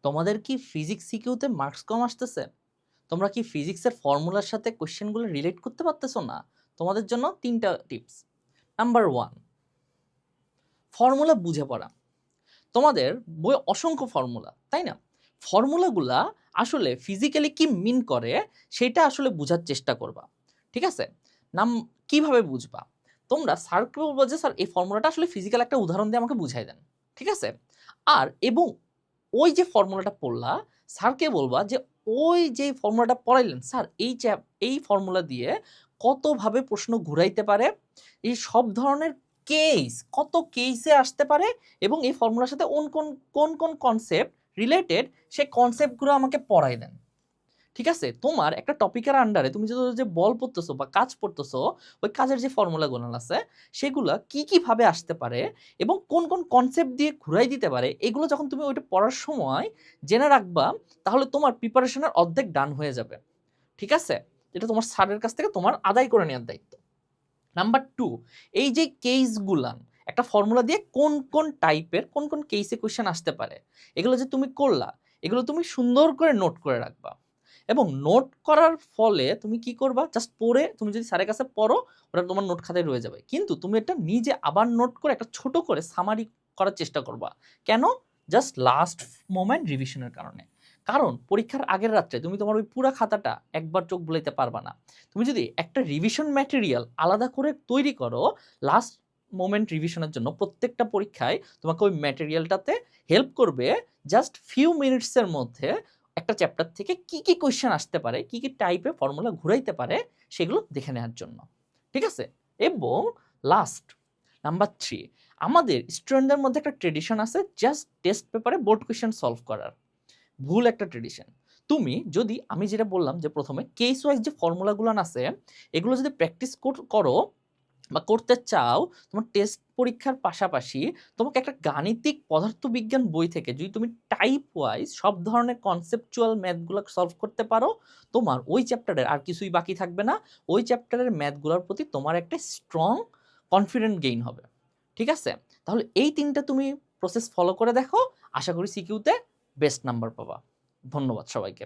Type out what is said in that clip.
তোমাদের কি physics সিকিউতে marks কম আসতেছে? তোমরা কি ফিজিক্সের ফর্মুলার সাথে কোশ্চেনগুলো রিলেট করতে পারতেছো না? তোমাদের জন্য ৩টা টিপস। নাম্বার 1, ফর্মুলা বুঝে পড়া। তোমাদের বইয়ে অসংখ্য ফর্মুলা, তাই না? ফর্মুলাগুলা আসলে ফিজিক্যালি কি মিন করে সেটা আসলে বুঝার চেষ্টা করবা। ঠিক আছে? কিভাবে বুঝবা? তোমরা স্যারকে বলবা যে, "স্যার এই ফর্মুলাটা আসলে ফিজিক্যাল একটা উদাহরণ দিয়ে আমাকে বুঝাই দেন।" ঠিক আছে? এবং ওই যে ফর্মুলাটা পড়লা, স্যারকে বলবা যে, "ওই যে ফর্মুলাটা পড়াইলেন, স্যার এই ফর্মুলা দিয়ে কতভাবে প্রশ্ন ঘুরাইতে পারে? এই সব ধরনের কত কেইসে আসতে পারে এবং এই ফর্মুলার সাথে কোন কনসেপ্ট রিলেটেড সেই কনসেপ্টগুলো আমাকে পড়াই দেন।" ঠিক আছে? তোমার একটা টপিকের আন্ডারে তুমি যে বল পড়তেছো বা কাজ পড়তেছো, ওই কাজের যে ফর্মুলাগুলো আছে, সেগুলা কি ভাবে আসতে পারে এবং কোন কনসেপ্ট দিয়ে ঘুরাই দিতে পারে, এগুলো যখন তুমি ওইটা পড়ার সময় জেনে রাখবা, তাহলে তোমার প্রিপারেশনের অর্ধেক ডান হয়ে যাবে। ঠিক আছে? এটা তোমার স্যারের কাছ থেকে তোমার আদায় করে নেওয়ার দায়িত্ব। নাম্বার 2, এই যে কেসগুলান, একটা ফর্মুলা দিয়ে কোন টাইপের কোন কেসে কোয়েশ্চেন আসতে পারে, এগুলো যে তুমি করলা, এগুলো তুমি সুন্দর করে নোট করে রাখবা। এবং নোট করার ফলে তুমি কি করবা? জাস্ট পড়ে তুমি যদি স্যারের কাছে পড়ো, ওটা তোমার নোট খাতায় রয়ে যাবে। কিন্তু তুমি এটা নিজে আবার নোট করে একটা ছোট করে সামারি করার চেষ্টা করবা। কেন? জাস্ট লাস্ট মোমেন্ট রিভিশনের কারণে। কারণ পরীক্ষার আগের রাত্রে তুমি তোমার ওই পুরা খাতাটা একবার চোখ বুলাইতে পারবা না। তুমি যদি একটা রিভিশন ম্যাটেরিয়াল আলাদা করে তৈরি করো লাস্ট মোমেন্ট রিভিশনের জন্য, প্রত্যেকটা পরীক্ষায় তোমাকে ওই ম্যাটেরিয়ালটাতে হেল্প করবে জাস্ট ফিউ মিনিটসের মধ্যে একটা চ্যাপ্টার থেকে কি কোয়েশ্চেন আসতে পারে, কি টাইপের ফর্মুলা ঘুরাইতে পারে, সেগুলো দেখে নেওয়ার জন্য। ঠিক আছে? এবং লাস্ট নাম্বার 3, আমাদের স্টুডেন্টদের মধ্যে একটা ট্রেডিশন আছে জাস্ট টেস্ট পেপারে বোর্ড কোয়েশ্চেন সলভ করার। ভুল একটা ট্রেডিশন। তুমি যদি আমি যেটা বললাম যে প্রথমে কেস ওয়াইজ যে ফর্মুলাগুলান আছে, এগুলো যদি প্র্যাকটিস করো বা করতে চাও, তোমার টেস্ট পরীক্ষার পাশাপাশি তোমাকে একটা গাণিতিক পদার্থবিজ্ঞান বই থেকে যদি তুমি টাইপ ওয়াইজ সব ধরনের কনসেপচুয়াল ম্যাথগুলো সলভ করতে পারো, তোমার ওই চ্যাপ্টারের আর কিছুই বাকি থাকবে না। ওই চ্যাপ্টারের ম্যাথগুলোর প্রতি তোমার একটা স্ট্রং কনফিডেন্ট গেইন হবে। ঠিক আছে? তাহলে এই ৩টা তুমি প্রসেস ফলো করে দেখো। আশা করি সিকিউতে বেস্ট নাম্বার পাবা। ধন্যবাদ সবাইকে।